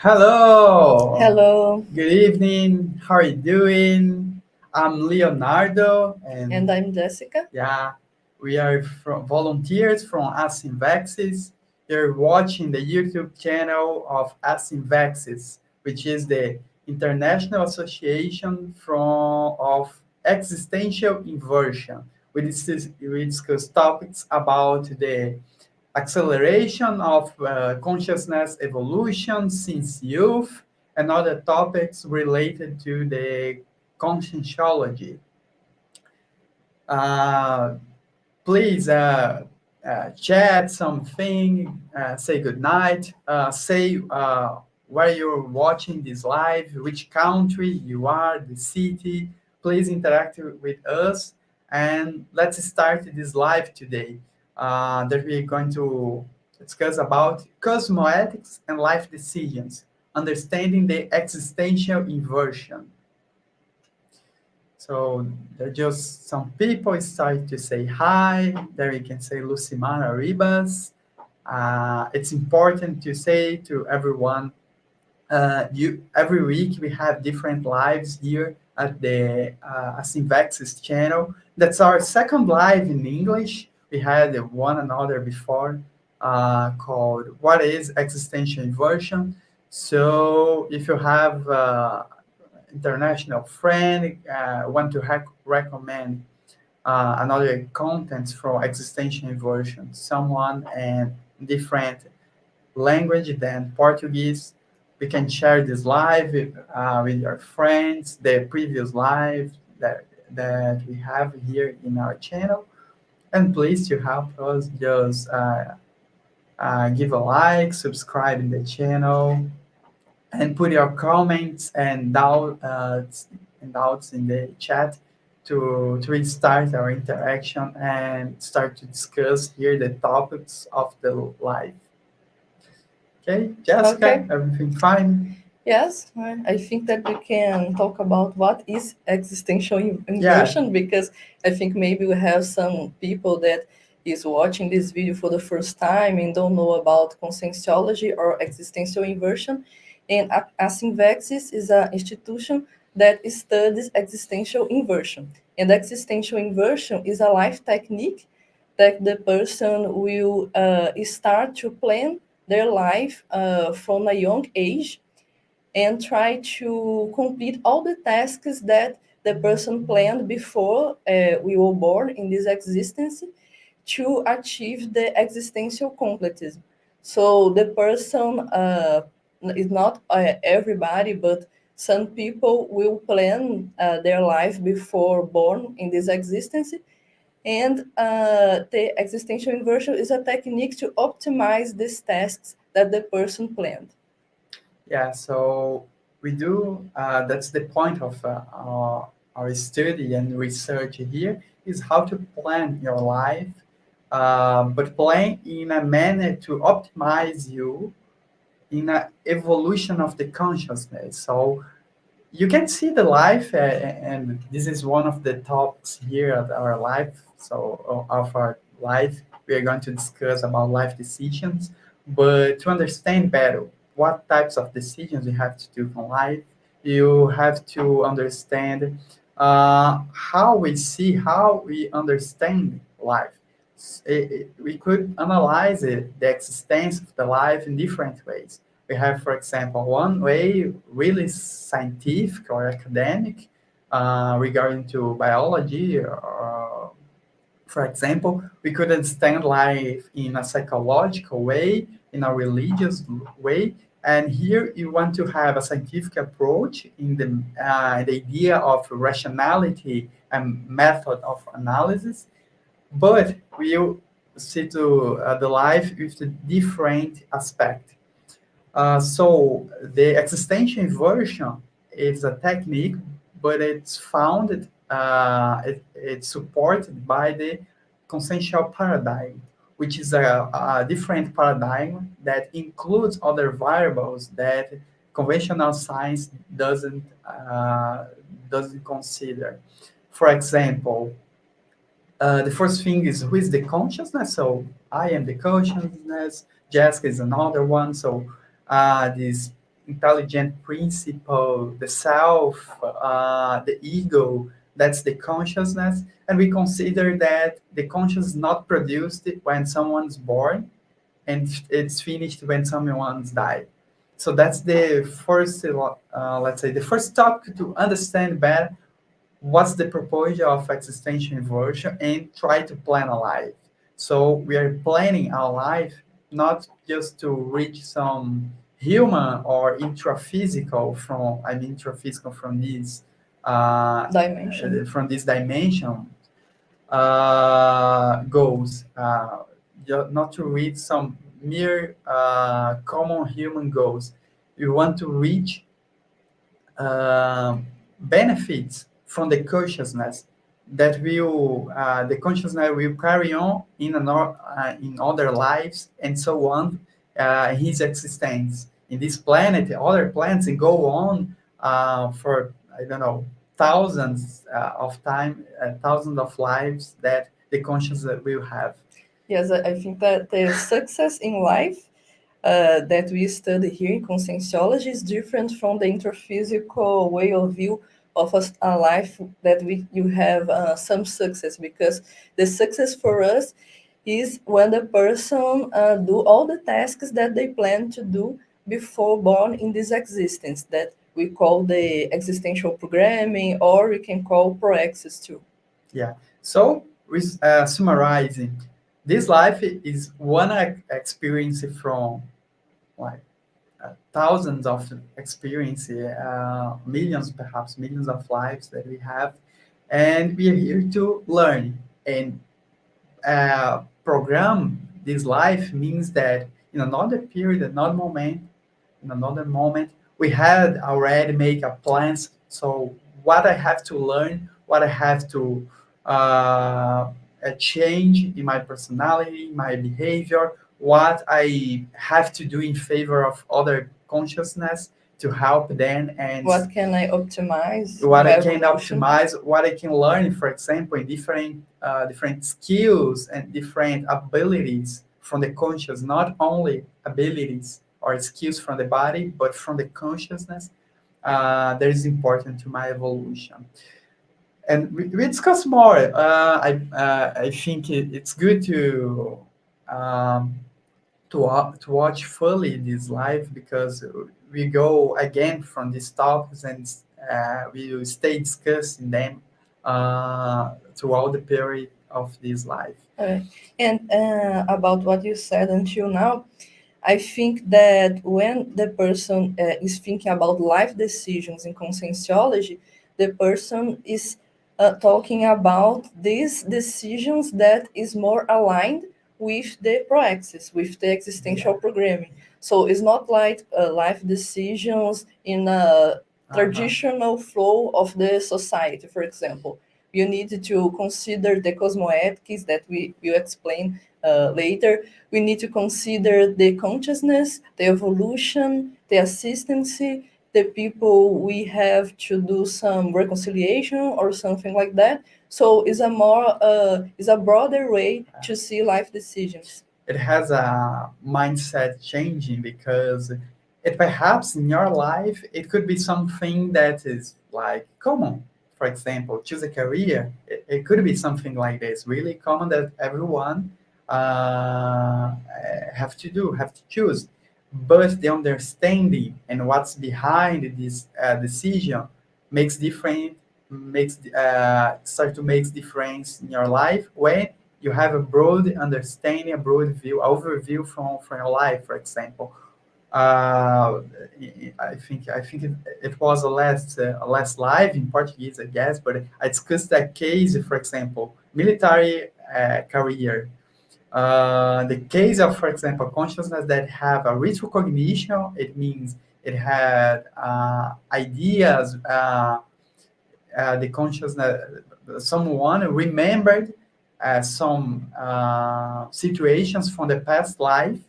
Hello. Hello, Good evening. How are you doing? I'm Leonardo, and and I'm Jessica. yeah, we are from volunteers from Asimvexis. You're watching the YouTube channel of Asimvexis, which is the International Association of Existential Inversion. We discuss topics about the acceleration of consciousness evolution since youth, and other topics related to the conscientiology. Uh, Please chat something, say good night, say where you're watching this live, which country you are, the city. Please interact with us, and let's start this live today. That we're going to discuss about cosmoethics and life decisions, understanding the existential inversion. So there are just some people start to say hi. There you can say Lucimara Ribas. It's important to say to everyone, you every week we have different lives here at the Asimvexis channel. That's our second live in English. We had one another before called "What is Existential Inversion?" So if you have international friend want to recommend another contents from existential inversion, someone in different language than Portuguese, we can share this live with your friends, the previous live that we have here in our channel. And please to help us just give a like, subscribe in the channel, and put your comments and doubts in the chat to restart our interaction and start to discuss here the topics of the live. Okay, Jessica, Okay, everything fine? yes, I think that we can talk about what is existential Yeah, inversion because I think maybe we have some people that is watching this video for the first time and don't know about conscientiology or existential inversion. And Asimvexis is an institution that studies existential inversion. And existential inversion is a life technique that the person will start to plan their life from a young age and try to complete all the tasks that the person planned before we were born in this existence to achieve the existential completism. So the person is not everybody, but some people will plan their life before born in this existence, and the existential inversion is a technique to optimize these tasks that the person planned. yeah. So we do. That's the point of our study and research here is how to plan your life, but plan in a manner to optimize you in an evolution of the consciousness. So you can see the life, and this is one of the topics here at our life. So of our life, we are going to discuss about life decisions, but to understand better what types of decisions you have to do in life, you have to understand how we see, how we understand life. We could analyze it, the existence of the life in different ways. We have, for example, one way really scientific or academic regarding to biology. Or, for example, we could understand life in a psychological way, in a religious way. And here you want to have a scientific approach in the idea of rationality and method of analysis, but we'll see to the life with a different aspect. So the existential inversion is a technique, but it's founded, it's supported by the consensual paradigm, which is a different paradigm that includes other variables that conventional science doesn't consider. For example, the first thing is who is the consciousness. So I am the consciousness. Jessica is another one. So this intelligent principle, the self, the ego, that's the consciousness. And we consider that the consciousness is not produced when someone's born, and it's finished when someone's died. So that's the first, let's say, the first topic to understand better what's the proposal of existential inversion and try to plan a life. So we are planning our life not just to reach some human or intraphysical from, I mean intraphysical uh, Dimension. from this dimension goals, not to reach some mere common human goals. We want to reach benefits from the consciousness that will the consciousness will carry on in other lives and so on, his existence in this planet, other planets, and go on for, I don't know, thousands of time, thousands of lives that the consciousness will have. Yes, I think that the success in life that we study here in conscientiology is different from the interphysical way of view of a life that you have some success, because the success for us is when the person do all the tasks that they plan to do before born in this existence, that we call the existential programming, or we can call proexis too. Yeah. So, summarizing, this life is one experience from like thousands of experience, millions, perhaps millions of lives that we have, and we are here to learn and program this life means that in another period, another moment, in another moment, we had already make a plans. So what I have to learn, what I have to change in my personality, my behavior, what I have to do in favor of other consciousness to help them, and What can I optimize what my I can evolution? optimize, what I can learn, for example, in different skills and different abilities from the conscious, not only abilities or skills from the body, but from the consciousness. That is important to my evolution. And we discuss more. I think it's good um, to watch fully this live, because we go again from these topics, and we will stay discussing them throughout the period of this life. And about what you said until now, I think that when the person is thinking about life decisions in conscientiology, the person is talking about these decisions that is more aligned with the proaxis, with the existential programming. So it's not like life decisions in a traditional flow of the society, for example. You need to consider the cosmoethics that we will explain later. We need to consider the consciousness, the evolution, the assistance, the people we have to do some reconciliation or something like that. So it's a broader way to see life decisions. It has a mindset changing, because it perhaps in your life it could be something that is like common. For example, choose a career. It could be something like this, really common, that everyone have to choose. But the understanding and what's behind this decision makes different makes start to make difference in your life when you have a broad understanding, a broad view, overview from your life. For example, uh, I think it was a last live in Portuguese, I guess, but I discussed that case. For example, military career. The case of, for example, consciousness that have a retrocognition, it means it had ideas, the consciousness, someone remembered some situations from the past life,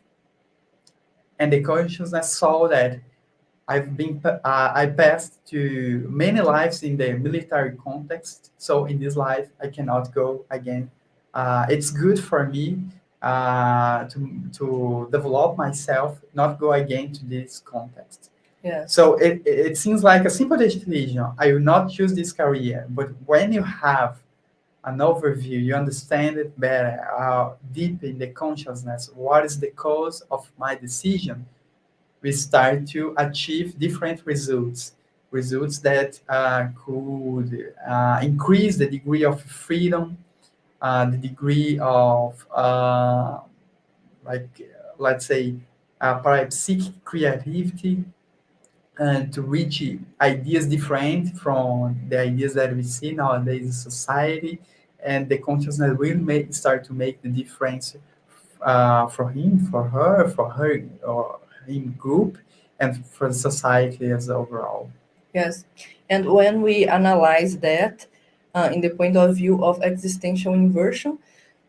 and the consciousness saw that I passed to many lives in the military context, so in this life I cannot go again. It's good for me to develop myself, not go again to this context. Yes. So it seems like a simple decision. I will not choose this career. But when you have an overview, you understand it better, deep in the consciousness, what is the cause of my decision, we start to achieve different results. Results that could increase the degree of freedom, the degree of, like, let's say, parapsychic creativity, and to reach ideas different from the ideas that we see nowadays in society, and the consciousness will start to make the difference for him, for her, or him group, and for the society as overall. Yes. And when we analyze that in the point of view of existential inversion,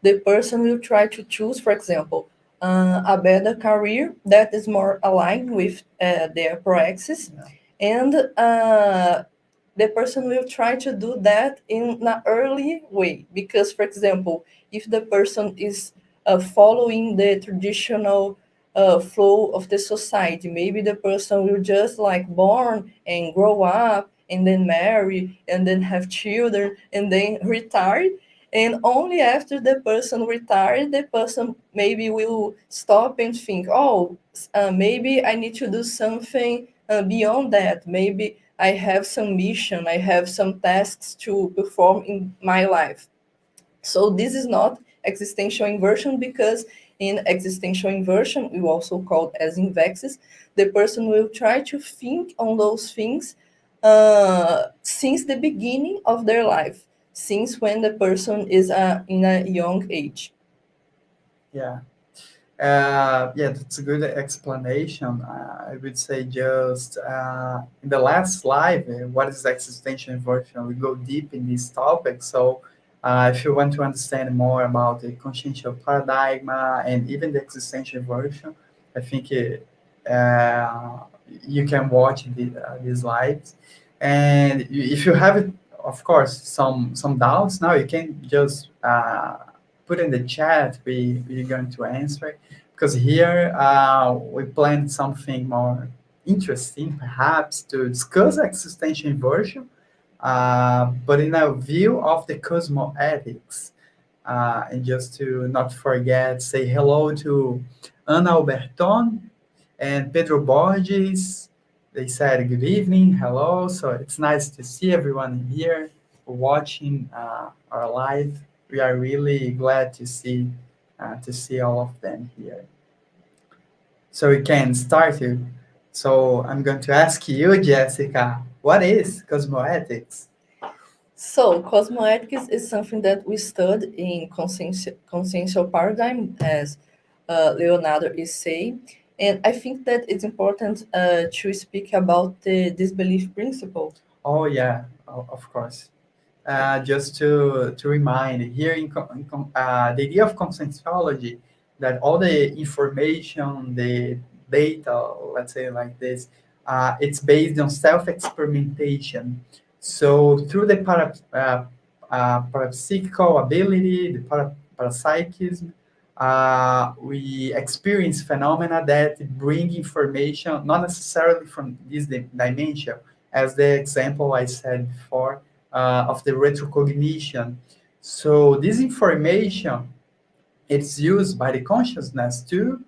the person will try to choose, for example, a better career that is more aligned with their praxis, Yeah. and the person will try to do that in an early way. Because, for example, if the person is following the traditional flow of the society, maybe the person will just like born and grow up and then marry and then have children and then retire, and only after the person retired, the person maybe will stop and think, oh, maybe I need to do something beyond that. Maybe I have some mission, I have some tasks to perform in my life. So this is not existential inversion, because in existential inversion, we also call as invexes, the person will try to think on those things since the beginning of their life, since when the person is in a young age. Yeah. Yeah, that's a good explanation. I would say just in the last slide, what is existential inversion? We go deep in this topic. So, if you want to understand more about the consciential paradigm and even the existential inversion, I think you can watch these slides. And if you have, of course, some doubts now, you can just put in the chat. We're going to answer, because here we planned something more interesting, perhaps, to discuss existential inversion, but in a view of the cosmoethics. And just to not forget, say hello to Ana Alberton and Pedro Borges. They said good evening, hello. So it's nice to see everyone here watching our live. We are really glad to see all of them here. So we can start it. So I'm going to ask you, Jessica, what is cosmoethics? So, cosmoethics is something that we study in consciential paradigm, as Leonardo is saying. And I think that it's important to speak about the disbelief principle. Oh yeah, of course. Just to remind, here the idea of conscientiology, that all the information, the data, let's say like this, it's based on self-experimentation. So through the parapsychical ability, the parapsychism, we experience phenomena that bring information, not necessarily from this dimension, as the example I said before, of the retrocognition. So this information, it's used by the consciousness to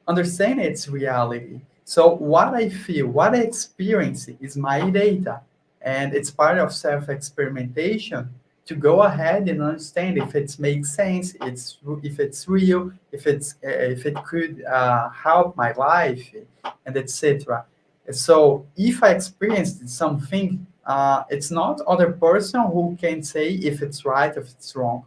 understand its reality. So what I feel, what I experience is my data, and it's part of self-experimentation to go ahead and understand if it makes sense, if it's real, if it could help my life, and etc. So if I experienced something, it's not other person who can say if it's right or if it's wrong.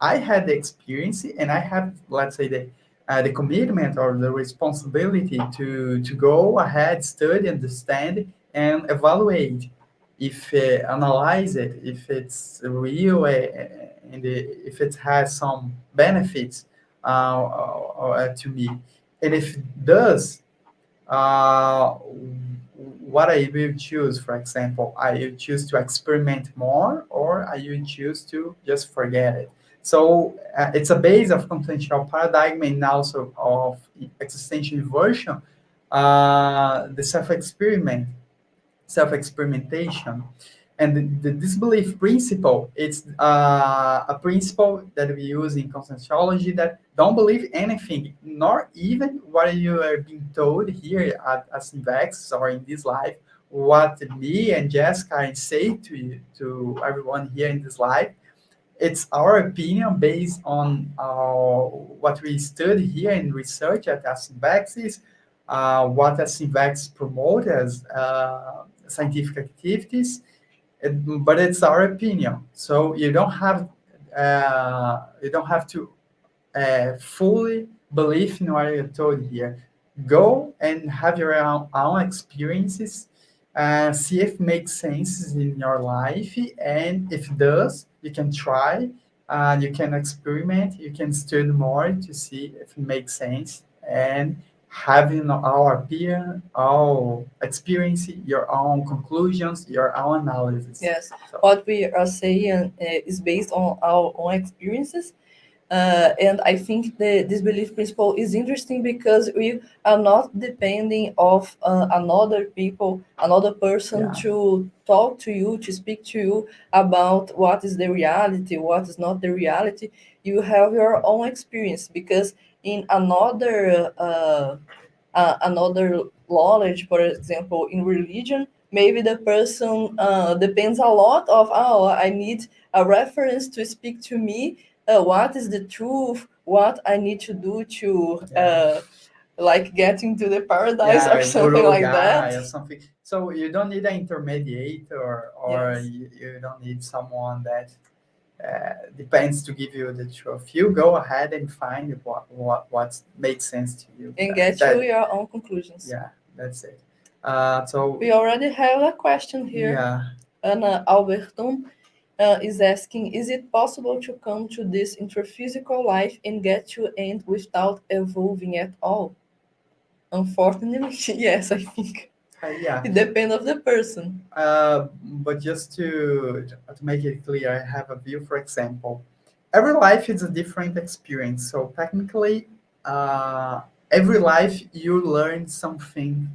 I had the experience, and I have, let's say, the commitment or the responsibility to go ahead, study, understand, and evaluate, if analyze it, if it's real, and if it has some benefits to me, and if it does, uh, what I will choose. For example, I will choose to experiment more, or I will choose to just forget it. So it's a base of conventional paradigm and also of existential inversion, the self-experimentation. And the disbelief principle, it's a principle that we use in conscientiology, that don't believe anything, nor even what you are being told here at Sinvex or in this life, what me and Jessica say to you, to everyone here in this life. It's our opinion based on what we study here in research at Sinvex, what Sinvex promote as scientific activities, but it's our opinion. So you don't have to fully believe in what you're told here. Go and have your own experiences, see if it makes sense in your life, and if it does, you can try, you can experiment, you can study more to see if it makes sense, and having our opinion, our experience, your own conclusions, your own analysis. Yes, So, what we are saying is based on our own experiences. And I think this belief principle is interesting because we are not depending of another people, another person yeah, to talk to you, to speak to you about what is the reality, what is not the reality. You have your own experience because in another knowledge, for example, in religion, maybe the person depends a lot of, oh, I need a reference to speak to me, what is the truth, what I need to do to yeah. like get into the paradise Yeah, or a something guru like that. guy or something. So you don't need an intermediator, or Yes, you don't need someone that depends to give you the truth. You go ahead and find what makes sense to you. and get to your own conclusions. Yeah, that's it. So We already have a question here. yeah, Anna Alberton is asking, is it possible to come to this interphysical life and get to end without evolving at all? Unfortunately, yes, I think. yeah. It depends of the person. But just to make it clear, I have a view. For example, every life is a different experience. So technically, every life you learn something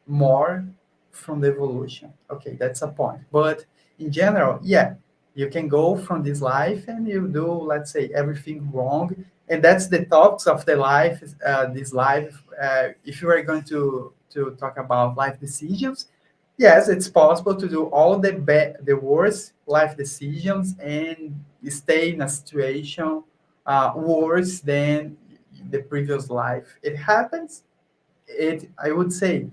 more from the evolution. Okay, that's a point. But in general, yeah, you can go from this life and you do, let's say, everything wrong. And that's the talks of the life, this life. If you are going to talk about life decisions, yes, it's possible to do all the worst life decisions and stay in a situation worse than the previous life. It happens. I would say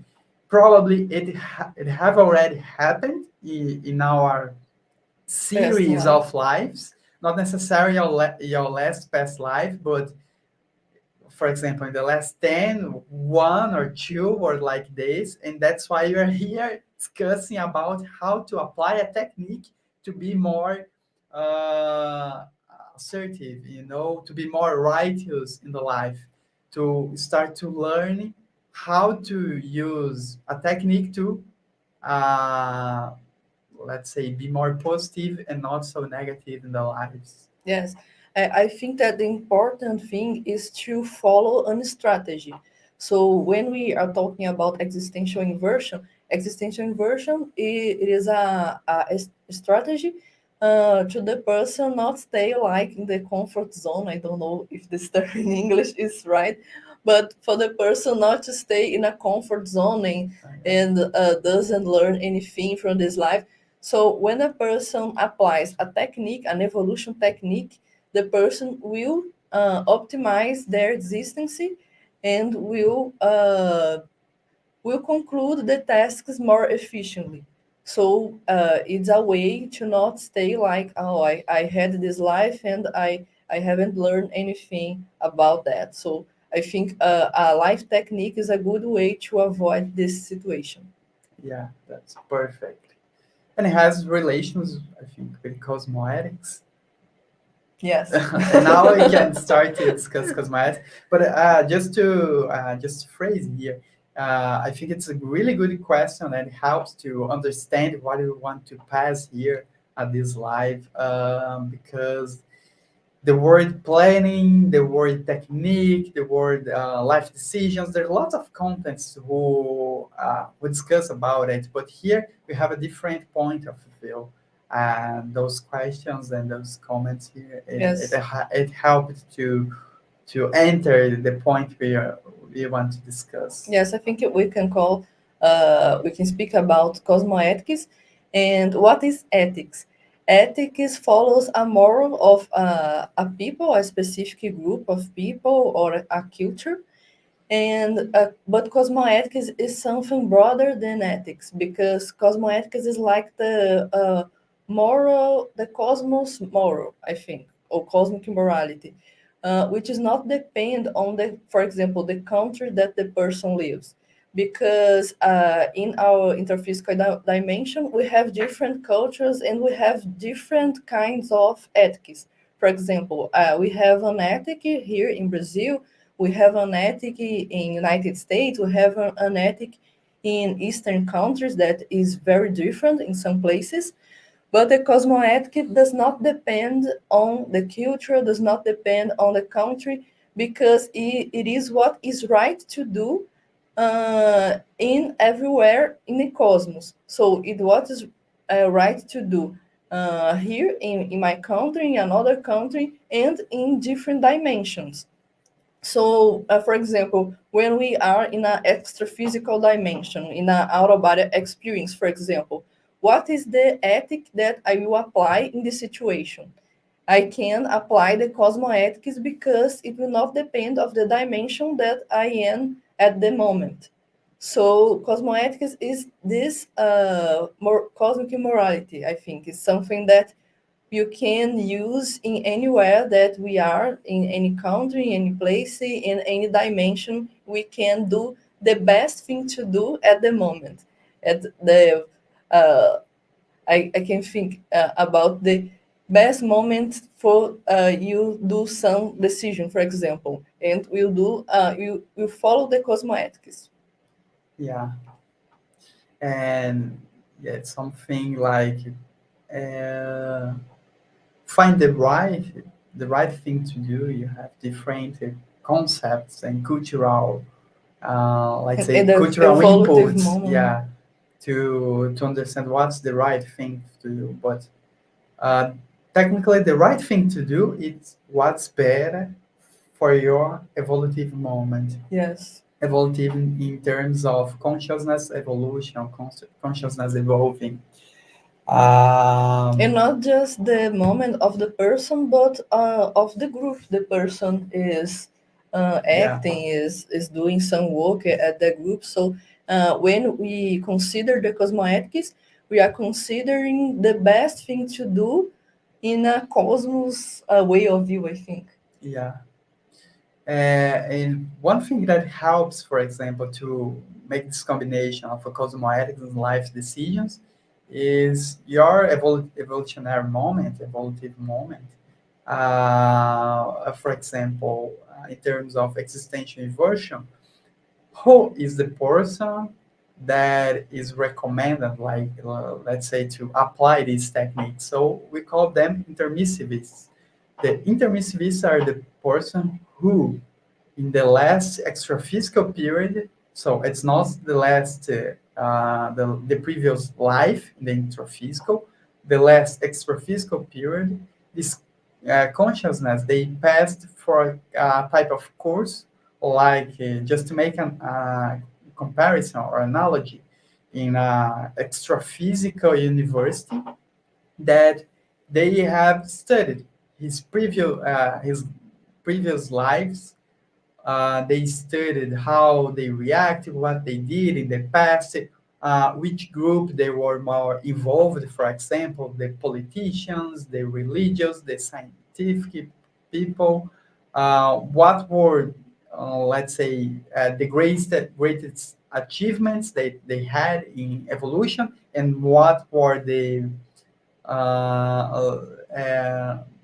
probably it have already happened in our Past series life. of lives, not necessarily your last past life, but for example, in the last 10, one or two were like this, and that's why you're here discussing about how to apply a technique to be more uh, assertive, to be more righteous in the life, to start to learn how to use a technique to, uh, let's say, be more positive and not so negative in the lives. Yes, I think that the important thing is to follow a strategy. So when we are talking about existential inversion, it is a strategy to the person not stay like in the comfort zone. I don't know if this term in English is right, but for the person not to stay in a comfort zone and doesn't learn anything from this life. So when a person applies a technique, an evolution technique, the person will optimize their existence and will conclude the tasks more efficiently. So it's a way to not stay like, oh, I had this life and I haven't learned anything about that. So I think a life technique is a good way to avoid this situation. Yeah, that's perfect. And it has relations, I think, with cosmoethics. Yes. And now we can start to discuss cosmoethics. But just phrase here, I think it's a really good question and helps to understand what we want to pass here at this live, because the word planning, the word technique, the word life decisions. There's lots of contents who discuss about it, but here we have a different point of view. And those questions and those comments here, Yes. it helped to enter the point we want to discuss. Yes, I think we can call, we can speak about cosmoethics. And what is ethics? Ethics follows a moral of a people, a specific group of people, or a culture. And but cosmoethics is something broader than ethics, because cosmoethics is like the moral, the cosmos moral, I think, or cosmic morality, which is not depend on the, for example, the country that the person lives, because in our interphysical dimension we have different cultures and we have different kinds of ethics. For example, we have an ethic here in Brazil, we have an ethic in United States, we have an ethic in Eastern countries that is very different in some places. But the cosmoethic does not depend on the culture, does not depend on the country, because it is what is right to do in everywhere in the cosmos. So it what is right to do here in my country, in another country, and in different dimensions. So, for example, when we are in an extra physical dimension, in an out of body experience, for example, what is the ethic that I will apply in this situation? I can apply the cosmoethics because it will not depend of the dimension that I am at the moment. So, cosmoethics is this more cosmic morality. I think is something that you can use in anywhere that we are, in any country, any place, in any dimension. We can do the best thing to do at the moment. At the I can think about the best moment for you do some decision, for example, and we'll do you follow the cosmoethics. Yeah, and yeah, it's something like uh, find the right thing to do. You have different concepts and cultural, let's say, And the cultural evolutive inputs. moment. Yeah, to understand what's the right thing to do. But uh, technically, the right thing to do is what's better for your evolutive moment. Yes. Evolutive in terms of consciousness evolution, consciousness evolving. And Um, not just the moment of the person, but of the group the person is yeah, acting, is doing some work at the group. So when we consider the cosmoethics, we are considering the best thing to do in a cosmos way of view, I think. yeah. And one thing that helps, for example, to make this combination of a cosmoethics and life decisions is your evolutionary moment, evolutive moment. For example, in terms of existential inversion, who is the person that is recommended, like let's say, to apply these techniques? So we call them intermissivists. The intermissivists are the person who in the last extraphysical period, so it's not the last, the previous life in the intraphysical, the last extraphysical period, this consciousness, they passed for a type of course, like just to make a comparison or analogy, in an extraphysical university that they have studied his previous lives. They studied how they reacted, what they did in the past, which group they were more involved. For example, the politicians, the religious, the scientific people. What were, let's say, the greatest achievements they had in evolution, and what were the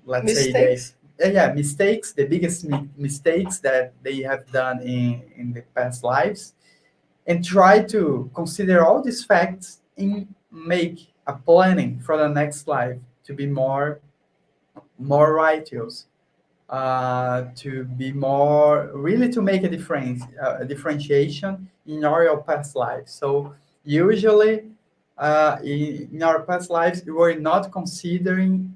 let's say the Mistakes. yeah, mistakes, the biggest mistakes that they have done in the past lives, and try to consider all these facts and make a planning for the next life to be more righteous. to be more really to make a difference, a differentiation in our past lives. So usually in our past lives, we were not considering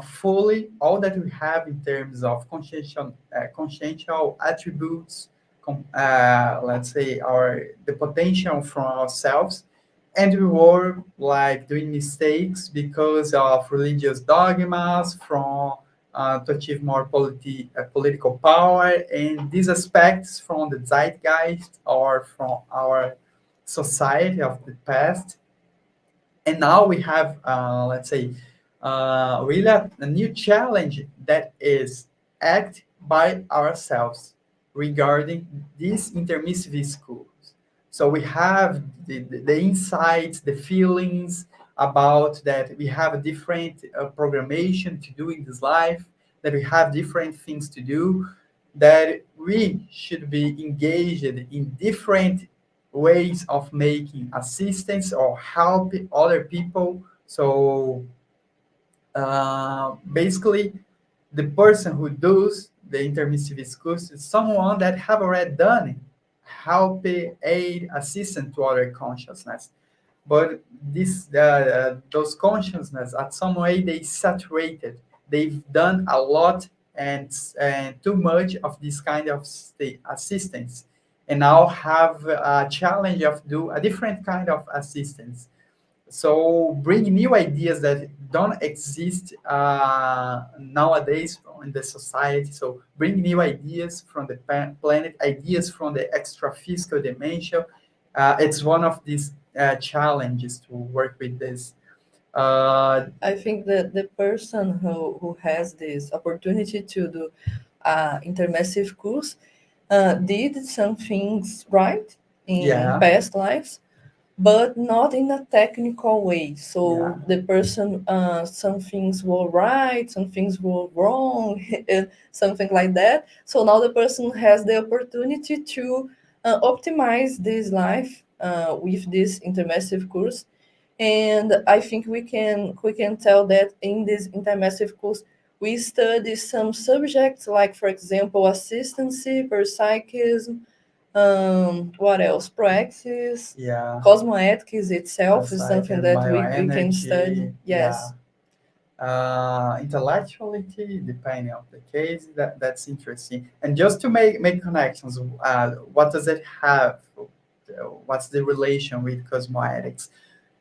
fully all that we have in terms of consciential attributes, let's say the potential from ourselves, and we were like doing mistakes because of religious dogmas from to achieve more political power, and these aspects from the zeitgeist or from our society of the past. And now we have, let's say, really a new challenge that is act by ourselves regarding these intermissive schools. So we have the insights, the feelings about that we have a different programmation to do in this life, that we have different things to do, that we should be engaged in different ways of making assistance or help other people. So basically, the person who does the intermissive course is someone that have already done it, help, aid, assistance to other consciousness. But those consciousness, at some way, they saturated. They've done a lot and too much of this kind of assistance, and now have a challenge of do a different kind of assistance. So bring new ideas that don't exist nowadays in the society. So bring new ideas from the planet, ideas from the extra physical dimension. It's one of these challenges to work with this. I think that the person who has this opportunity to do intermissive course did some things right in Yeah, past lives, but not in a technical way. yeah, So the person, some things were right, some things were wrong, and something like that. So now the person has the opportunity to optimize this life with this intermissive course. And I think we can tell that in this intermissive course we study some subjects like, for example, assistancy, psychism, what else? Praxis, yeah. Cosmoethics itself is Psyche something and that we can study. bioenergy, yeah. Yes. Intellectuality, depending on the case, that's interesting. And just to make connections, what does it have? What's the relation with cosmoetics?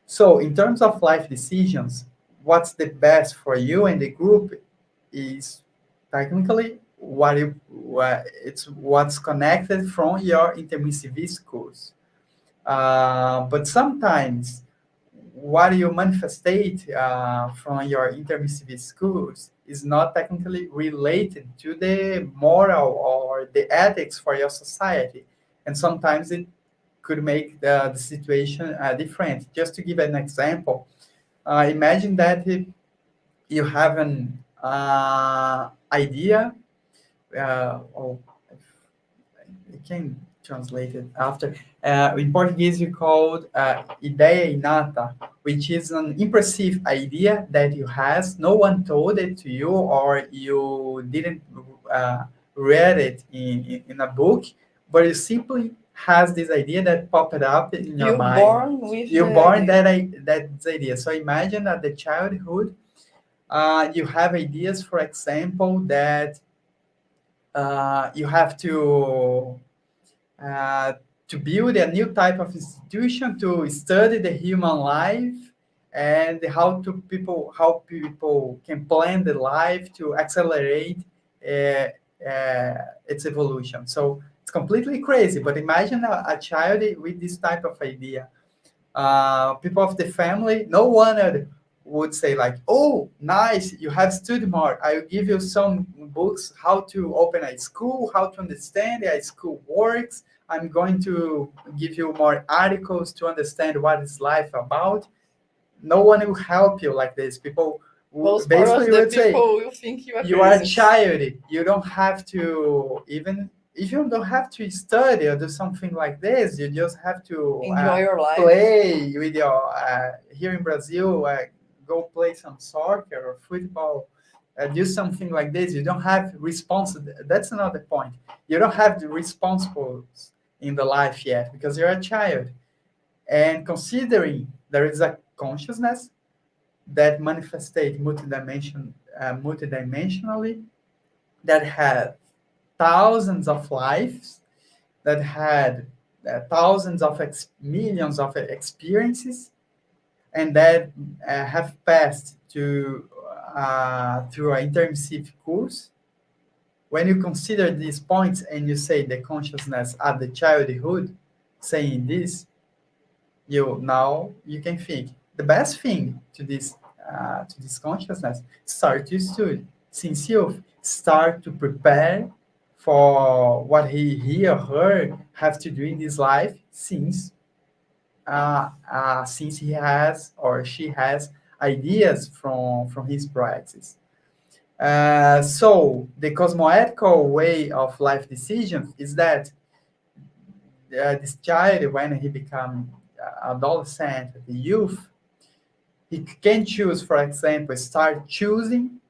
So, in terms of life decisions, what's the best for you and the group is technically it's what's connected from your intermissivist course. But sometimes what you manifestate from your intermissive schools is not technically related to the moral or the ethics for your society. And sometimes it could make the situation different. Just to give an example, imagine that if you have an idea, or I can translate it after. In Portuguese, you called ideia inata, which is an impressive idea that you has. No one told it to you, or you didn't uh, read it in a book, but you simply has this idea that popped up in your You mind. born with You the born idea. that idea. So imagine at the childhood, you have ideas, for example, that you have uh, to build a new type of institution to study the human life and how people can plan the life to accelerate its evolution. So it's completely crazy. But imagine a child with this type of idea. People of the family, no one would say like, "Oh, nice, you have studied more. I'll give you some books how to open a school, how to understand how a school works. I'm going to give you more articles to understand what is life about." No one will help you like this. People Most part of basically the would say, people will think you are you are a crazy. child. You don't have to even if you don't have to study or do something like this. You just have to Enjoy your life. play with your here in Brazil. Go play some soccer or football. do something like this, you don't have response. That's another point. You don't have the responsibles in the life yet because you're a child. And considering there is a consciousness that manifestate multidimensionally, that had thousands of lives, that had thousands of millions of experiences, and that have passed to through an intermissive course. When you consider these points and you say the consciousness at the childhood, saying this, you can think the best thing to this consciousness, start to study since you start to prepare for what he or her have to do in this life, since he has or she has ideas from his practice. So the cosmoethical way of life decisions is that this child, when he becomes adolescent, the youth, he can choose, for example, start choosing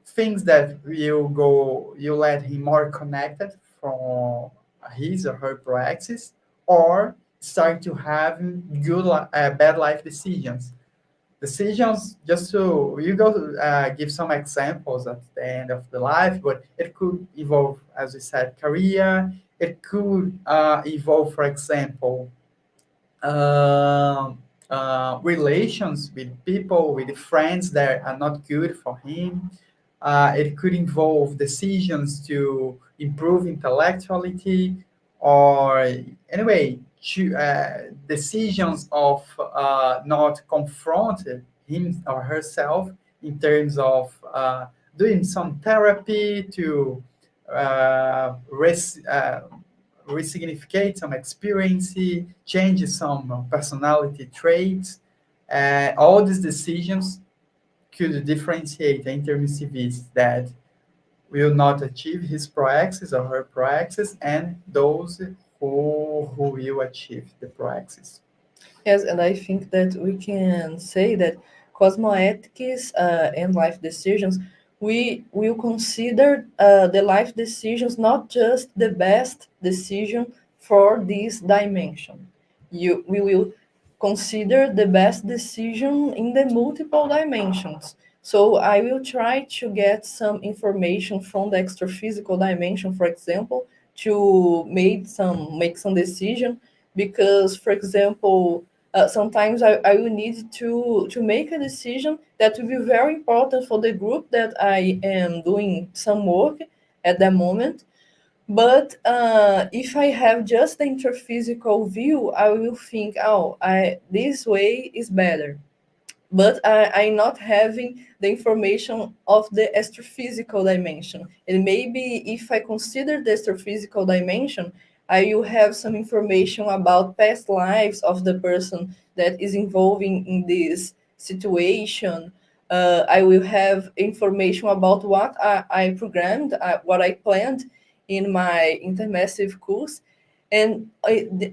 things that you let him more connected from his or her practice, or start to have good bad life decisions. Decisions, just to you go give some examples at the end of the life, but it could evolve, as we said, career. It could evolve, for example, um relations with people, with friends that are not good for him. It could involve decisions to improve intellectuality, or anyway, decisions of not confront him or herself in terms of doing some therapy to resignificate some experience, change some personality traits. All these decisions could differentiate the intermissivist that will not achieve his proaxis or her proaxis, and those who will achieve the proaxis. Yes, and I think that we can say that cosmoethics and life decisions, we will consider the life decisions not just the best decision for this dimension. We will consider the best decision in the multiple dimensions. So I will try to get some information from the extraphysical dimension, for example, to make some decision because, for example, sometimes I will need to make a decision that will be very important for the group that I am doing some work at that moment. But if I have just the interphysical view, I will think, oh, this way is better, but I'm not having the information of the astrophysical dimension. And maybe if I consider the astrophysical dimension, I will have some information about past lives of the person that is involving in this situation. I will have information about what I programmed, what I planned in my intermassive course, and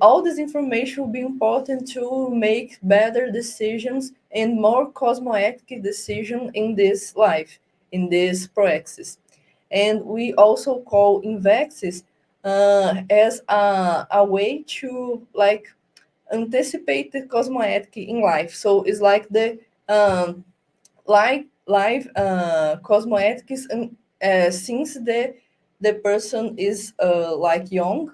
all this information will be important to make better decisions and more cosmoethic decision in this life, in this proexis. And we also call invexis as a way to like anticipate the cosmoethic in life. So it's like the live cosmoethics, and since the person is like young,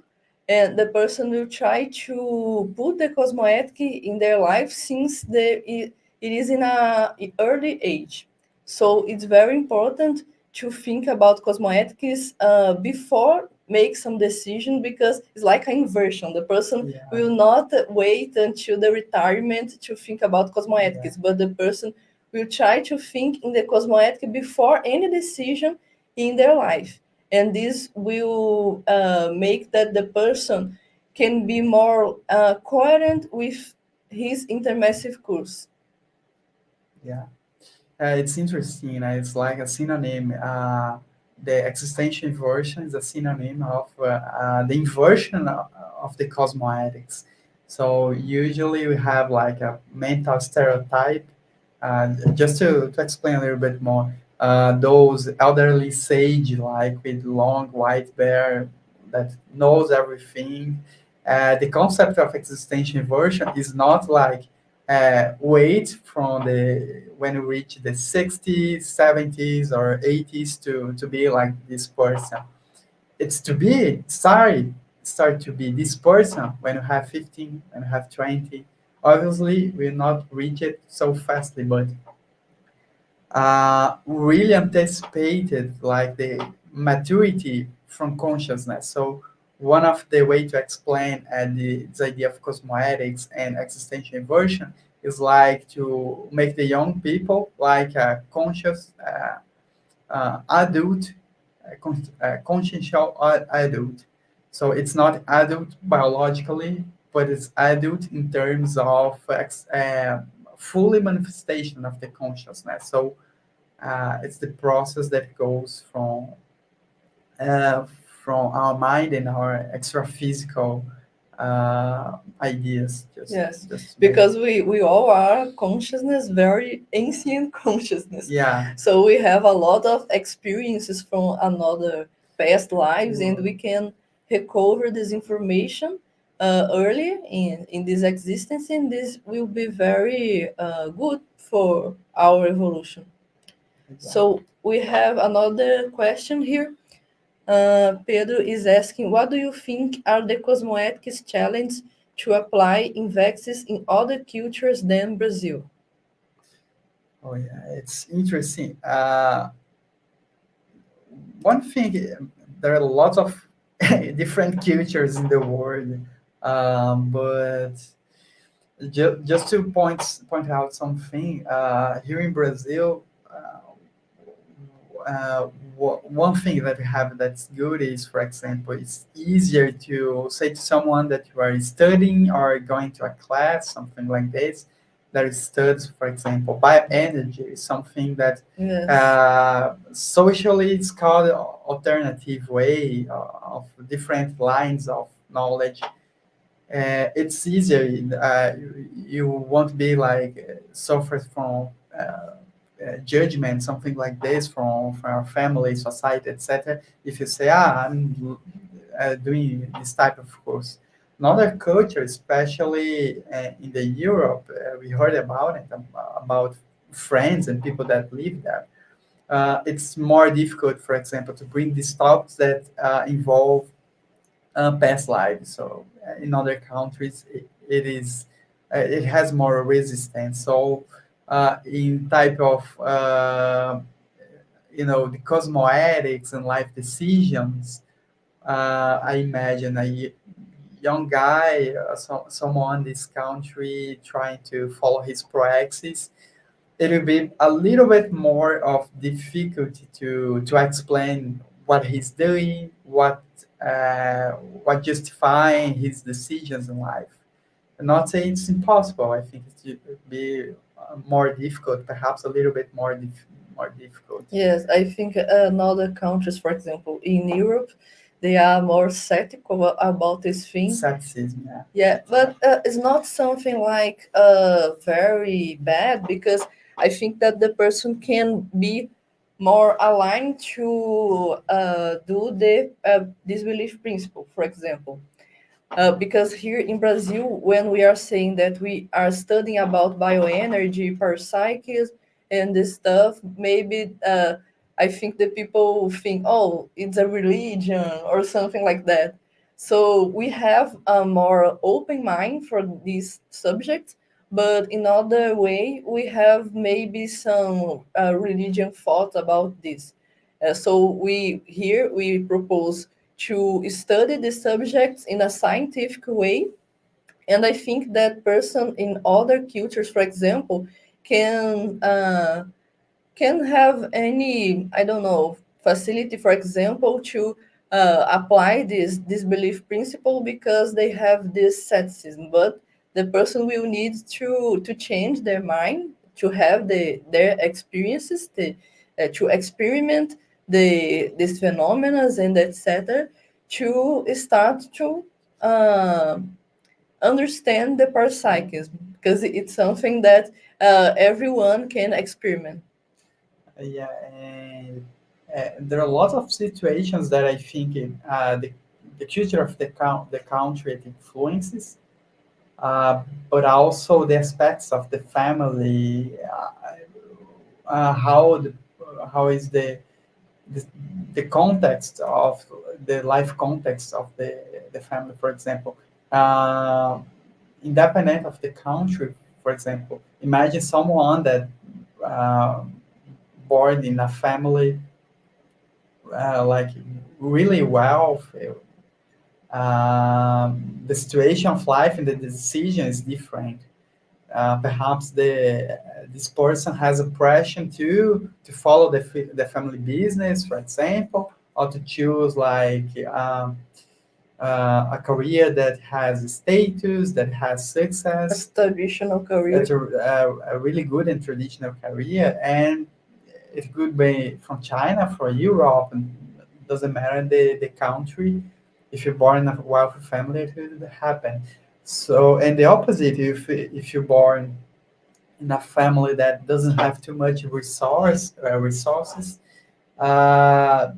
and the person will try to put the cosmoethic in their life since it is in a early age. So it's very important to think about cosmoethics before make some decision, because it's like an inversion. The person Yeah, will not wait until the retirement to think about yeah, cosmoethics, but the person will try to think in the cosmoethic before any decision in their life. And this will make that the person can be more coherent with his intermassive course. yeah. It's interesting. It's like a synonym. The existential inversion is a synonym of the inversion of the cosmoethics. So usually we have like a mental stereotype. Just to explain a little bit more, those elderly sage like with long white beard that knows everything. The concept of existential inversion is not like wait from the when you reach the 60s, 70s, or 80s to be like this person. It's to be start to be this person when you have 15, when you have 20. Obviously, we'll not reach it so fastly, but really anticipated like the maturity from consciousness. So one of the way to explain this idea of cosmoethics and existential inversion is like to make the young people like a conscious adult, consciential adult. So it's not adult biologically, but it's adult in terms of fully manifestation of the consciousness. So it's the process that goes uh, from our mind and our extra physical ideas. Yes, Just because we all are consciousness, very ancient consciousness. yeah, So we have a lot of experiences from another past lives, and we can recover this information early in this existence, and this will be very good for our evolution. exactly. So we have another question here. Pedro is asking, what do you think are the cosmoethics challenge to apply invexes in other cultures than Brazil? Oh yeah, it's interesting. One thing, there are lots of different cultures in the world, but just to point out something, here in Brazil, one thing that we have that's good is, for example, it's easier to say to someone that you are studying or going to a class, something like this, that studies, for example, bioenergy is something that Yes. socially it's called alternative way of different lines of knowledge. It's easier. You won't be like suffer from judgment, something like this from our family, society, etc. If you say, I'm doing this type of course. Another culture, especially in the Europe, we heard about it about friends and people that live there. It's more difficult, for example, to bring these topics that involve past lives. So in other countries, it is it has more resistance. So in type of the cosmoethics and life decisions, I imagine a young guy, someone in this country trying to follow his praxis, it will be a little bit more of difficulty to explain what he's doing, what justifying his decisions in life. I'm not saying it's impossible. I think it would be more difficult, perhaps a little bit more difficult. Yes, I think in other countries, for example, in Europe, they are more skeptical about this thing. Skepticism, yeah. Yeah, but it's not something like very bad, because I think that the person can be more aligned to do the disbelief principle, for example. Because here in Brazil, when we are saying that we are studying about bioenergy, parapsychism, and this stuff, maybe I think the people think, oh, it's a religion or something like that. So we have a more open mind for these subjects, but in other way, we have maybe some religion thought about this. So we propose to study the subjects in a scientific way. And I think that person in other cultures, for example, can can have any, I don't know, facility, for example, to apply this belief principle because they have this skepticism. But the person will need to change their mind, to have their experiences, to experiment these phenomena and etc., to start to uh, understand the parapsychism, because it's something that everyone can experiment. Yeah, and there are a lot of situations that I think the culture of the country it influences, but also the aspects of the family, how how is the the context of the life context of the family, for example. Uh, Independent of the country, for example, imagine someone that uh, born in a family like really wealthy. The situation of life and the decision is different. Perhaps this person has a passion to follow the family business, for example, or to choose like a career that has status, that has A success. traditional It's career. a really good and traditional career, and it could be from China, from Europe, and doesn't matter the country. If you're born in a wealthy family, it will happen. So, and the opposite, if you're born in a family that doesn't have too much resources, uh,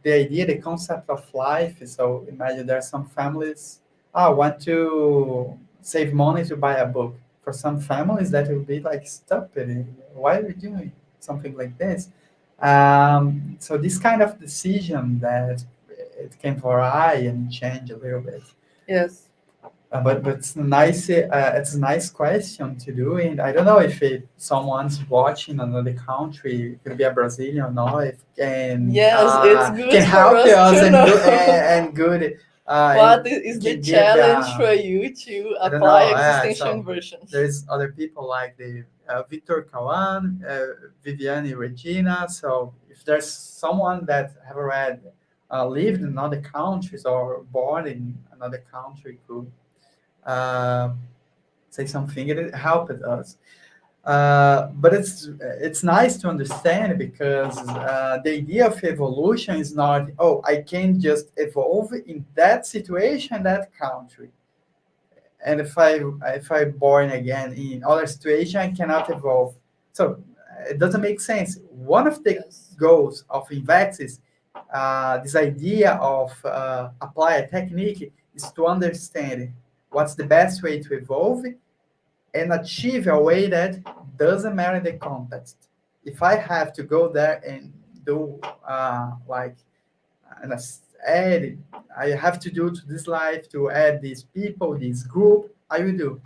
the idea, the concept of life. So imagine there are some families, want to save money to buy a book. For some families, that will be like stupid. Why are you doing something like this? So this kind of decision that it can vary and change a little bit. Yes. But it's nice. It's a nice question to do, and I don't know if someone's watching another country, it could be a Brazilian or not, if Yes, it's can good for help us us to know and good what and is the can give challenge for you to I don't apply know. existential So inversion. there's other people like the Victor Kawan, Viviane Regina. So if there's someone that have already lived in other countries or born in another country, could uh, say something. It helped us. But it's nice to understand because the idea of evolution is not, oh, I can just evolve in that situation, that country, and if I born again in other situation, I cannot evolve. So it doesn't make sense. One of the Yes. goals of Invex is this idea of apply a technique is to understand what's the best way to evolve and achieve a way that doesn't matter the context. If I have to go there and do like and add, I have to do to this life to add these people, this group, I will do.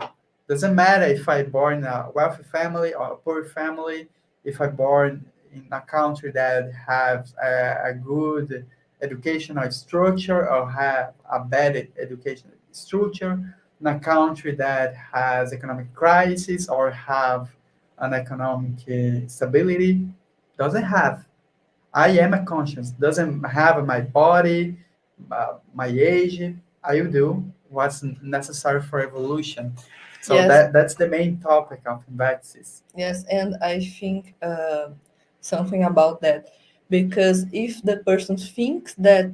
Doesn't matter if I born in a wealthy family or a poor family, if I born in a country that has a good educational structure or have a bad educational structure, in a country that has economic crisis or have an economic stability, doesn't have. I am a conscience. Doesn't have my body, my age. I will do what's necessary for evolution. So Yes, that's the main topic of Invexis. yes, and I think something about that because if the person thinks that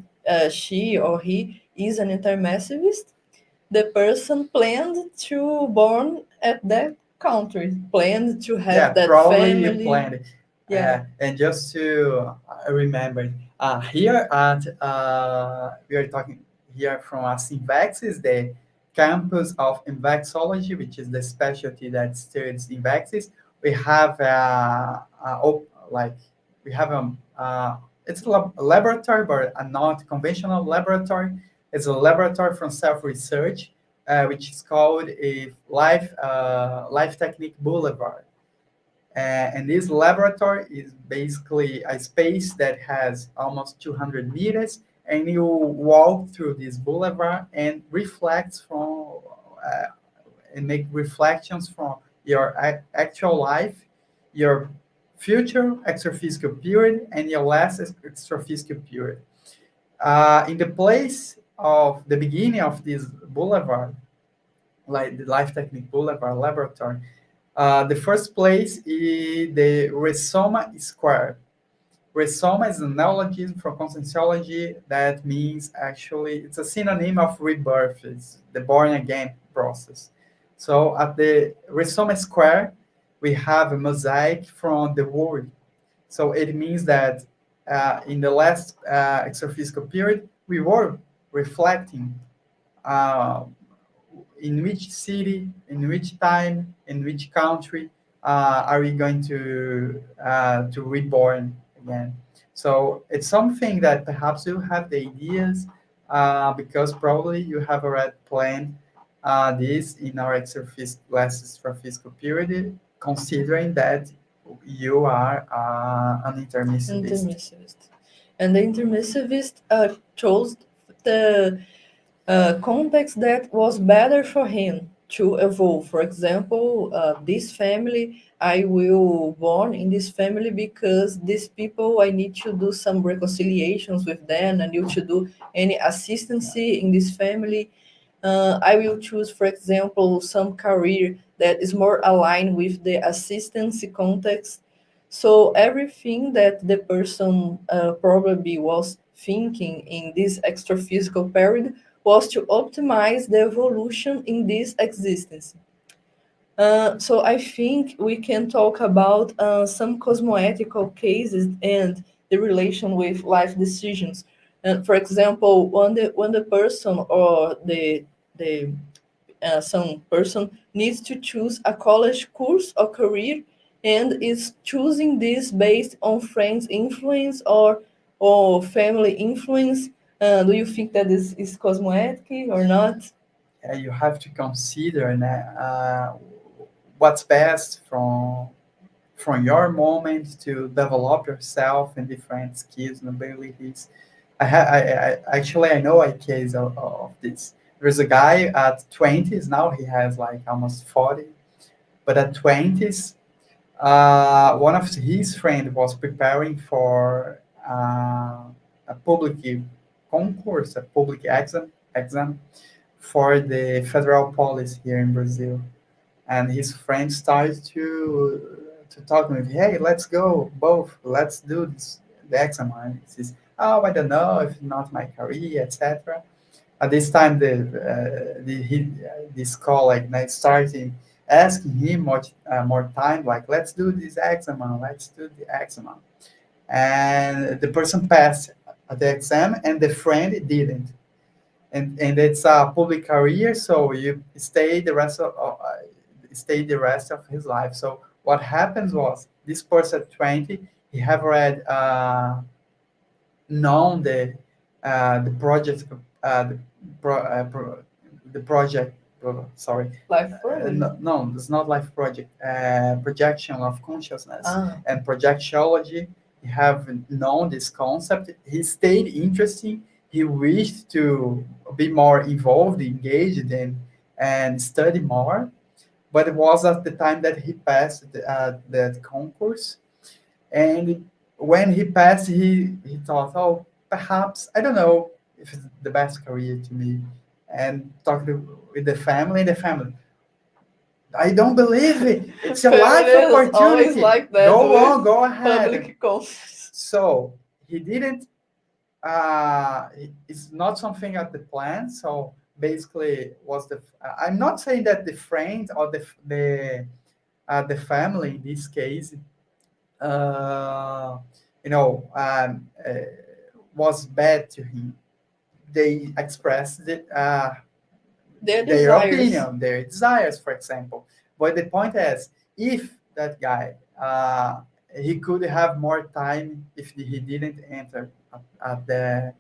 she or he is an intermassivist, the person planned to born at that country, planned to have Yeah, that probably you family. planned it. Yeah. And just to remember, here at we are talking here from us Invexis, the campus of Invexology, which is the specialty that studies Invexis. We have like we have it's a laboratory, but a not conventional laboratory. It's a laboratory from self research, which is called a Life Technique Boulevard. And this laboratory is basically a space that has almost 200 meters, and you walk through this boulevard and reflects from uh, and make reflections from your actual life, your future extraphysical period, and your last extraphysical period. In the place of the beginning of this boulevard, like the Life Technique Boulevard Laboratory, the first place is the Rhizoma Square. Rhizoma is a neologism for conscientiology that means actually it's a synonym of rebirth, it's the born again process. So at the Rhizoma Square, we have a mosaic from the world. So it means that in the last extraphysical period, we were reflecting uh, in which city, in which time, in which country are we going to reborn again. So it's something that perhaps you have the ideas because probably you have already planned this in our last extraphysical period, considering that you are an intermissivist. Intermissivist. And the intermissivist chose the context that was better for him to evolve. For example, this family, I will born in this family because these people, I need to do some reconciliations with them. I need to do any assistance in this family. I will choose, for example, some career that is more aligned with the assistance context. So everything that the person probably was thinking in this extra-physical period was to optimize the evolution in this existence. So I think we can talk about some cosmoethical cases and the relation with life decisions. And for example, when the person or the some person needs to choose a college course or career and is choosing this based on friends' influence or family influence. Do you think that this is cosmoethic or not? You have to consider what's best from your moment to develop yourself and different skills and abilities. I know a case of this. There's a guy at 20s now, he has like almost 40, but at 20s, one of his friends was preparing for a public concourse, a public exam for the federal police here in Brazil. And his friend started to talk with, hey, let's go both, let's do this the exam. And he says, oh, I don't know if it's not my career, etc. At this time, this colleague like started asking him more time, like let's do this exam, let's do the exam. And the person passed the exam, and the friend didn't. And it's a public career, so you stay the rest of his life. So what happens was this person at 20, he have already known the project the the project sorry Life program. no, it's not life project, projection of consciousness Ah, and projectiology. He have known this concept, he stayed interested, he wished to be more involved, engaged, and study more. But it was at the time that he passed that concourse. And when he passed, he thought, oh, perhaps, I don't know if it's the best career to me. And talked with the family, I don't believe it. It's a family life is always opportunity. like that Go on, with go ahead. public conference. So he didn't, it's not something at the plan. So basically, was I'm not saying that the friend or the family in this case uh, you know, was bad to him. They expressed Their their desires. opinion, their desires, for example. But the point is, if that guy he could have more time if he didn't enter at the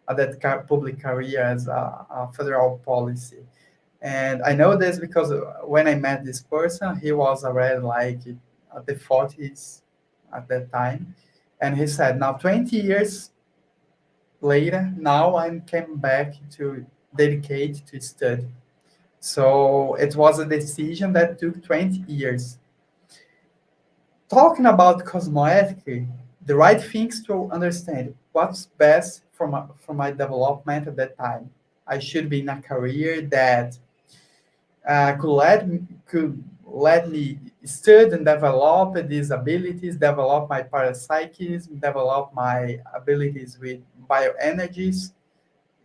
at that public career as a federal policy. And I know this because when I met this person, he was already like at the 40s at that time. And he said, now 20 years later, now I'm came back to dedicate to study. So it was a decision that took 20 years. Talking about cosmoethics, the right things to understand what's best for my development at that time. I should be in a career that could let me study and develop these abilities, develop my parapsychism, develop my abilities with bioenergies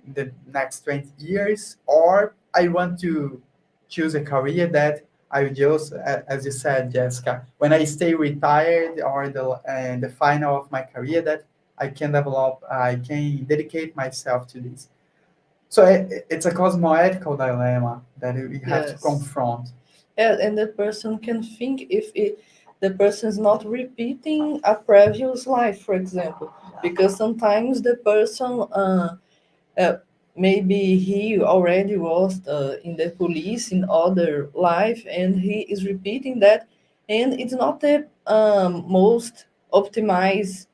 in the next 20 years, or I want to choose a career that I just, as you said, Jessica, when I stay retired or the final of my career, that I can develop, I can dedicate myself to this. So it's a cosmoethical dilemma that we have to Yes. confront. Yeah, and the person can think if the person is not repeating a previous life, for example, because sometimes the person uh, maybe he already was in the police in other life and he is repeating that, and it's not the most optimized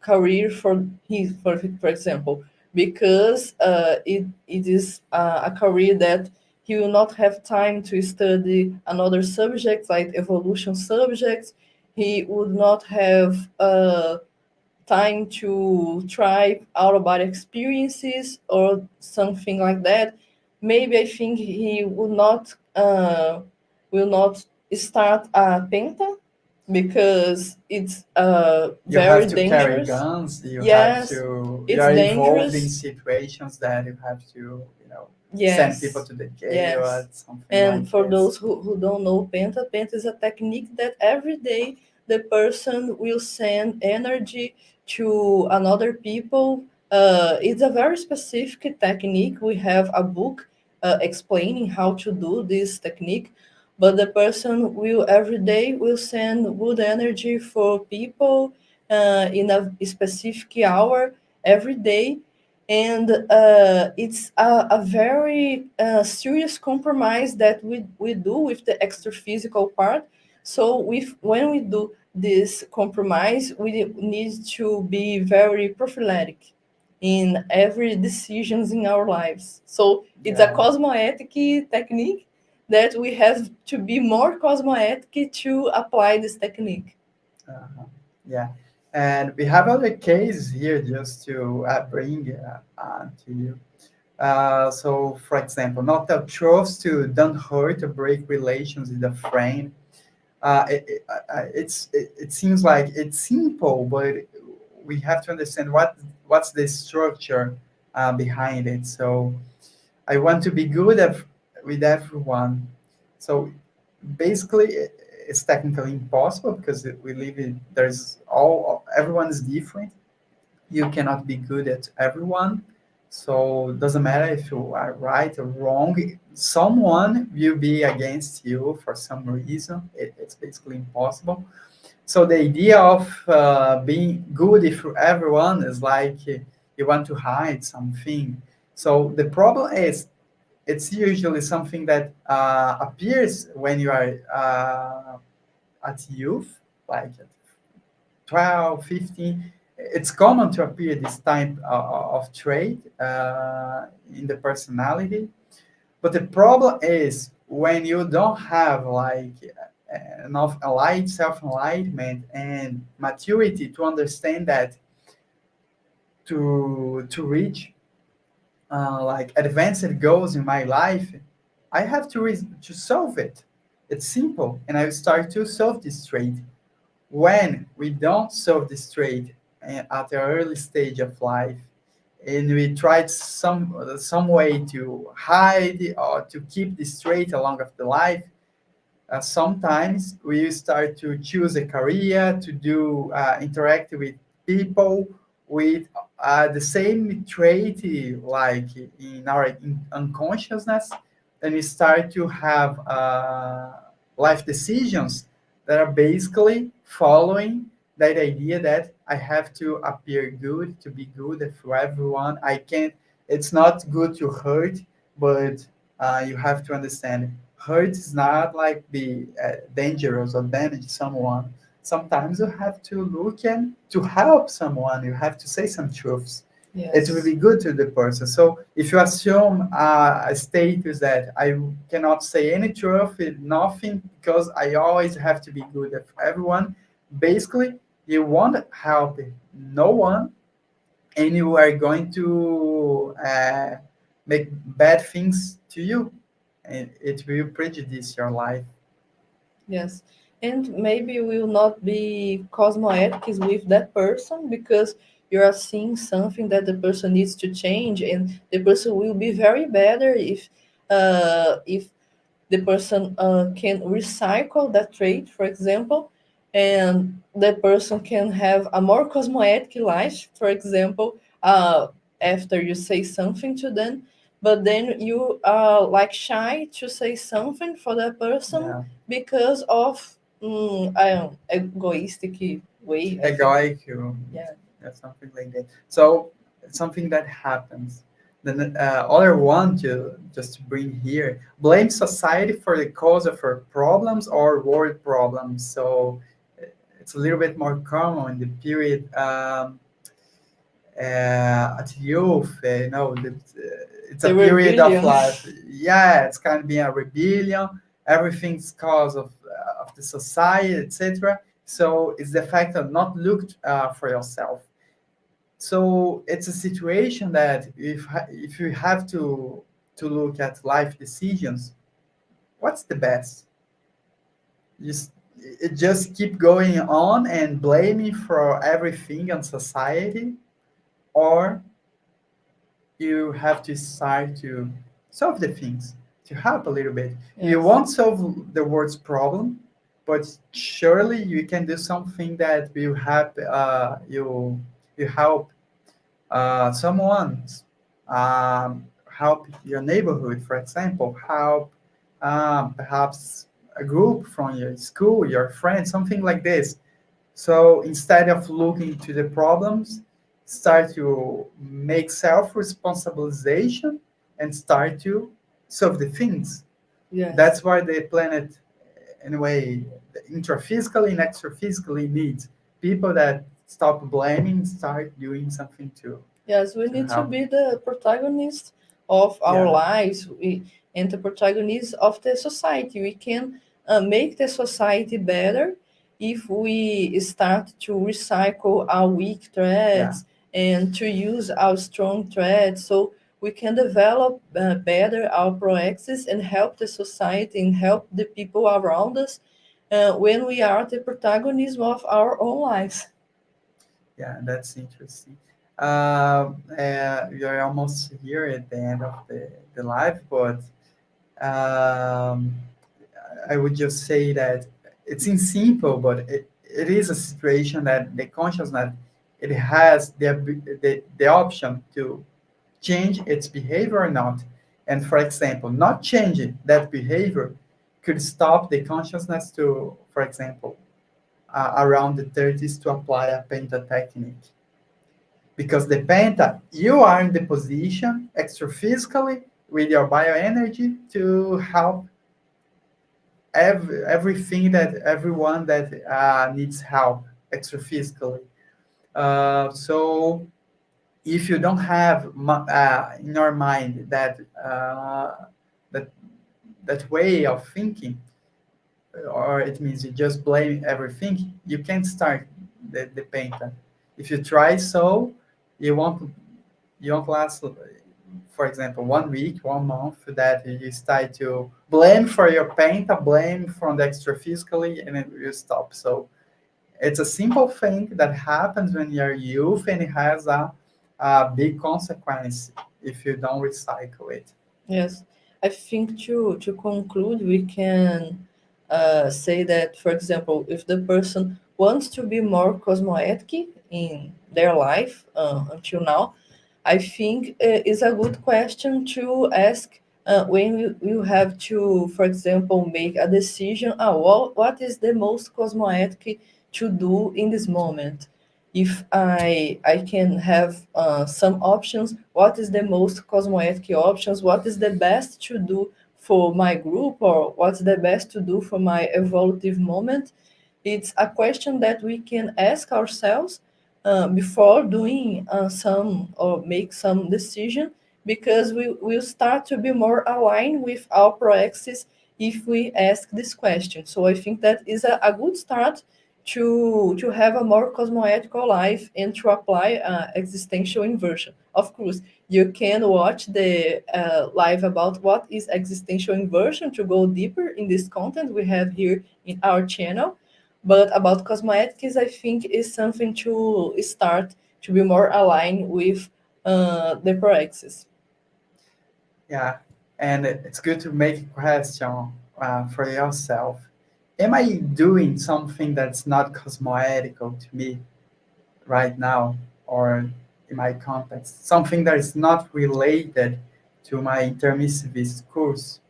career for his, for example, because it is a career that he will not have time to study another subject like evolution subjects. He would not have time to try out of body experiences or something like that. Maybe I think he will not start a penta because it's You have very to carry dangerous. guns. Yes, You it's are involved in dangerous. situations that you have to, send people Yes, to the jail or yes. something And like for this. those who don't know Penta, Penta is a technique that every day the person will send energy to another people. It's a very specific technique. We have a book explaining how to do this technique, but the person will every day will send good energy for people in a specific hour every day, and it's a very serious compromise that we do with the extra physical part. So when we do this compromise, we need to be very prophylactic in every decisions in our lives. So it's a Yeah. cosmoethic technique that we have to be more cosmoethic to apply this technique. Uh-huh. Yeah. And we have other cases here just to bring to you. So, for example, not tell truths to don't hurt or break relations with a friend. It seems like it's simple, but we have to understand what's the structure behind it. So I want to be good with everyone. So basically, it's technically impossible because we live in there's all everyone is different. You cannot be good at everyone. So it doesn't matter if you are right or wrong. Someone will be against you for some reason. It's basically impossible. So the idea of being good for everyone is like you want to hide something. So the problem is it's usually something that appears when you are at youth, like at 12, 15. It's common to appear this type of trait in the personality. But the problem is when you don't have like enough self-enlightenment and maturity to understand that to reach like advanced goals in my life, I have to solve it. It's simple, and I start to solve this trait. When we don't solve this trait at the early stage of life, and we tried some way to hide or to keep this trait along of the life, sometimes we start to choose a career to do interact with people with the same trait like in our unconsciousness. Then we start to have life decisions that are basically following that idea that I have to appear good to be good for everyone. I can't, it's not good to hurt, but you have to understand hurt is not like be dangerous or damage someone. Sometimes you have to look and to help someone. You have to say some truths. It will Yes. be good to the person. So if you assume a status that I cannot say any truth, nothing, because I always have to be good for everyone, basically you won't help no one, and you are going to make bad things to you, and it will prejudice your life. Yes, and maybe we will not be cosmoethics with that person because you are seeing something that the person needs to change, and the person will be very better if the person can recycle that trait, for example, and the person can have a more cosmoetic life, for example, after you say something to them, but then you are like shy to say something for that person Yeah. because of egoistic way, I think. Egoic, Yeah. something like that. So something that happens. Then other one to just to bring here, blame society for the cause of our problems or world problems. So it's a little bit more common in the period at youth. It's a The period of rebellion. life. Yeah, it's kind of being a rebellion. Everything's cause of the society, etc. So it's the fact of not looked for yourself. So it's a situation that if you have to look at life decisions, what's the best? Just it just keep going on and blaming for everything on society, or you have to start to solve the things, to help a little bit. You Yes. won't solve the world's problem, but surely you can do something that will help you help someone, help your neighborhood, for example, help perhaps a group from your school, your friends, something like this. So instead of looking to the problems, start to make self-responsibilization and start to solve the things. Yes. That's why the planet, in a way, intraphysically and extraphysically needs people that stop blaming, start doing something Yes, we to need to help. be the protagonist of our Yeah, lives and the protagonist of the society. We can make the society better if we start to recycle our weak yeah, threads and to use our strong threads so we can develop better our proexis and help the society and help the people around us when we are the protagonism of our own lives. yeah. That's interesting. We are almost here at the end of the live, but um, I would just say that it seems simple, but it is a situation that the consciousness it has the option to change its behavior or not. And for example, not changing that behavior could stop the consciousness to, for example, around the 30s to apply a penta technique. Because the penta, you are in the position extraphysically with your bioenergy to help everything that everyone that needs help extraphysically. So if you don't have in your mind that that way of thinking, or it means you just blame everything, you can't start the painter. If you try so, you won't you won't last. For example, 1 week, 1 month, that you start to blame for your painter, blame from the extraphysically, and then you stop. So it's a simple thing that happens when you're youth, and it has a big consequence if you don't recycle it. Yes, I think to conclude, we can say that, for example, if the person wants to be more cosmoetic in their life until now, I think is a good question to ask when you have to, for example, make a decision. What is the most cosmoetic to do in this moment? If I can have some options, what is the most cosmoetic options? What is the best to do for my group, or what's the best to do for my evolutive moment? It's a question that we can ask ourselves before doing some or make some decision, because we will start to be more aligned with our proexis if we ask this question. So I think that is a good start to have a more cosmoetical life and to apply existential inversion. Of course, you can watch the live about what is existential inversion to go deeper in this content we have here in our channel. But about cosmoethics, I think is something to start to be more aligned with the proexis. Yeah, and it's good to make a question. for yourself. Am I doing something that's not cosmoethical to me right now, or in my context, something that is not related to my intermissivist course?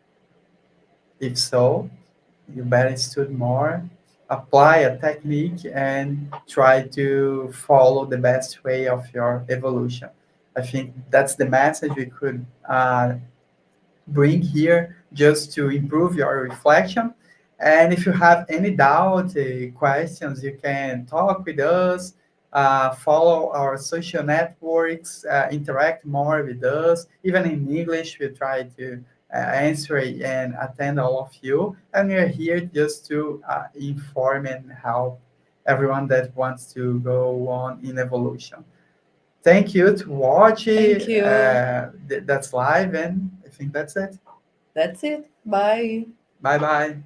If so, you better study more, apply a technique, and try to follow the best way of your evolution. I think that's the message we could bring here, just to improve your reflection. And if you have any doubt, questions, you can talk with us, follow our social networks, interact more with us. Even in English, we try to answer and attend all of you. And we're here just to inform and help everyone that wants to go on in evolution. Thank you to watch Thank you. that's live, and I think that's it. That's it. Bye. Bye bye.